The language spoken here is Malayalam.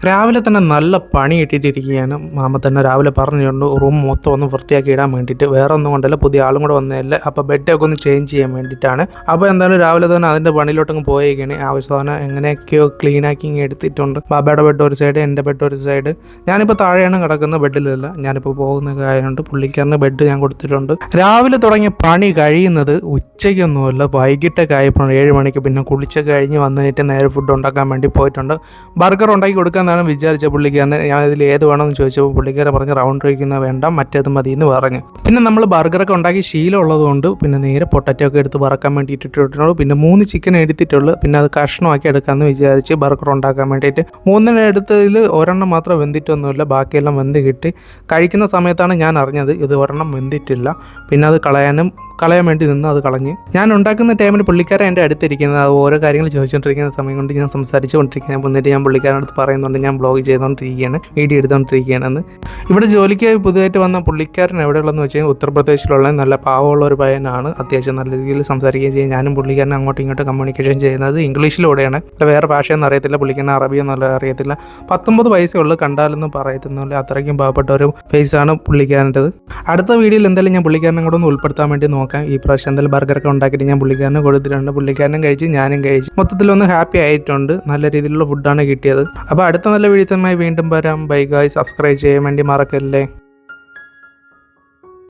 രാവിലെ തന്നെ നല്ല പണി ഇട്ടിട്ടിരിക്കുകയാണ്. മാമ തന്നെ രാവിലെ പറഞ്ഞുകൊണ്ട് റൂം മൊത്തം ഒന്ന് വൃത്തിയാക്കി ഇടാൻ വേണ്ടിയിട്ട്. വേറെ ഒന്നും കൊണ്ടല്ല, പുതിയ ആളും കൂടെ വന്നതല്ലേ, അപ്പോൾ ബെഡൊക്കെ ഒന്ന് ചേഞ്ച് ചെയ്യാൻ വേണ്ടിയിട്ടാണ്. അപ്പോൾ എന്തായാലും രാവിലെ തന്നെ അതിൻ്റെ പണിയിലോട്ടങ്ങ് പോയേക്കാണ്. ആവശ്യമാണ് എങ്ങനെയൊക്കെയോ ക്ലീനാക്കി എടുത്തിട്ടുണ്ട്. ബാബയുടെ ബെഡ് ഒരു സൈഡ്, എൻ്റെ ബെഡ് ഒരു സൈഡ്. ഞാനിപ്പോൾ താഴെയാണ് കിടക്കുന്ന, ബെഡിലല്ല. ഞാനിപ്പോൾ പോകുന്ന കാര്യമുണ്ട്. പുള്ളിക്കാരന് ബെഡ് ഞാൻ കൊടുത്തിട്ടുണ്ട്. രാവിലെ തുടങ്ങിയ പണി കഴിയുന്നത് ഉച്ചയ്ക്കൊന്നുമല്ല, വൈകിട്ടൊക്കെ ആയപ്പോൾ 7 മണിക്ക്. പിന്നെ കുളിച്ചൊക്കെ കഴിഞ്ഞ് വന്നിട്ട് നേരെ ഫുഡ് ഉണ്ടാക്കാൻ വേണ്ടി പോയിട്ടുണ്ട്. ബർഗർ ഉണ്ടാക്കി കൊടുക്കാമെന്നാണ് വിചാരിച്ച പുള്ളിക്കാരന്. ഞാൻ ഇതിൽ ഏത് വേണമെന്ന് ചോദിച്ചപ്പോൾ പുള്ളിക്കാരൻ പറഞ്ഞ് റൗണ്ട് കഴിക്കുന്ന വേണ്ട, മറ്റേത് മതി എന്ന് പറഞ്ഞു. പിന്നെ നമ്മൾ ബർഗറൊക്കെ ഉണ്ടാക്കി ശീലമുള്ളതുകൊണ്ട് പിന്നെ നേരെ പൊട്ടറ്റോ ഒക്കെ എടുത്ത് വറക്കാൻ വേണ്ടി ഇട്ടിട്ടുള്ളൂ. പിന്നെ 3 ചിക്കൻ എടുത്തിട്ടുള്ളൂ. പിന്നെ അത് കഷ്ണമാക്കി എടുക്കാമെന്ന് വിചാരിച്ച് ബർഗർ ഉണ്ടാക്കാൻ വേണ്ടിയിട്ട് 3 എടുത്തതിൽ ഒരെണ്ണം മാത്രം വെന്തിട്ടൊന്നുമില്ല, ബാക്കിയെല്ലാം വെന്ത് കിട്ടി. കഴിക്കുന്ന സമയത്താണ് ഞാൻ അറിഞ്ഞത് ഇത് ഒരെണ്ണം വെന്തിട്ടില്ല. പിന്നെ അത് കളയാൻ വേണ്ടി നിന്ന് അത് കളഞ്ഞ്. ഞാൻ ഉണ്ടാക്കുന്ന ടൈമിൽ പുള്ളിക്കാരൻ എൻ്റെ അടുത്തിരിക്കുന്നത്. അത് ഓരോ കാര്യങ്ങൾ ചോദിച്ചുകൊണ്ടിരിക്കുന്ന സമയം കൊണ്ട് ഞാൻ സംസാരിച്ചുകൊണ്ടിരിക്കുകയാണ്. എന്നിട്ട് ഞാൻ പുള്ളിക്കാരൻ്റെ അടുത്ത് പറയുന്നുണ്ട് ഞാൻ ബ്ലോഗ് ചെയ്തുകൊണ്ടിരിക്കുകയാണ്, വീഡിയോ എടുത്തുകൊണ്ടിരിക്കുകയാണെന്ന്. ഇവിടെ ജോലിക്ക് പുതുതായിട്ട് വന്ന പുള്ളിക്കാരൻ എവിടെയുള്ളതെന്ന് വെച്ച് കഴിഞ്ഞാൽ ഉത്തർപ്രദേശിലുള്ള നല്ല പാവമുള്ള ഒരു പയ്യനാണ്. അത്യാവശ്യം നല്ല രീതിയിൽ സംസാരിക്കുകയും ചെയ്യും. ഞാനും പുള്ളിക്കാരൻ അങ്ങോട്ടും ഇങ്ങോട്ടും കമ്മ്യൂണിക്കേഷൻ ചെയ്യുന്നത് ഇംഗ്ലീഷിലൂടെയാണ്. വേറെ ഭാഷയൊന്നും അറിയത്തില്ല, പുള്ളിക്കാരൻ അറബിയൊന്നും നല്ല അറിയത്തില്ല. 19 വയസ്സുള്ളൂ, കണ്ടാലൊന്നും പറയത്തുന്നില്ല. അത്രയ്ക്കും പാവപ്പെട്ട ഒരു ഫേസാണ് പുള്ളിക്കാരൻ്റെത്. അടുത്ത വീഡിയോയിൽ എന്തായാലും ഞാൻ പുള്ളിക്കാരനെ കൂടെ ഒന്ന് ഉൾപ്പെടുത്താൻ വേണ്ടി നോക്കാം. ഈ പ്രാവശ്യം എന്തായാലും ബർഗറൊക്കെ ഉണ്ടാക്കിയിട്ട് ഞാൻ പുള്ളിക്കാരനെ കൊടുത്തിട്ടുണ്ട്. പുള്ളിക്കാരനും കഴിച്ച് ഞാനും കഴിച്ച് മൊത്തത്തിലൊന്ന് ഹാപ്പി ആയിട്ടുണ്ട്. നല്ല രീതിയിലുള്ള ഫുഡാണ് കിട്ടിയത്. അപ്പോൾ അടുത്ത നല്ല വീഡിയോയുമായി വീണ്ടും വരാം. ബൈ ഗായ്സ്, സബ്സ്ക്രൈബ് ചെയ്യാൻ വേണ്ടി മറക്കല്ലേ.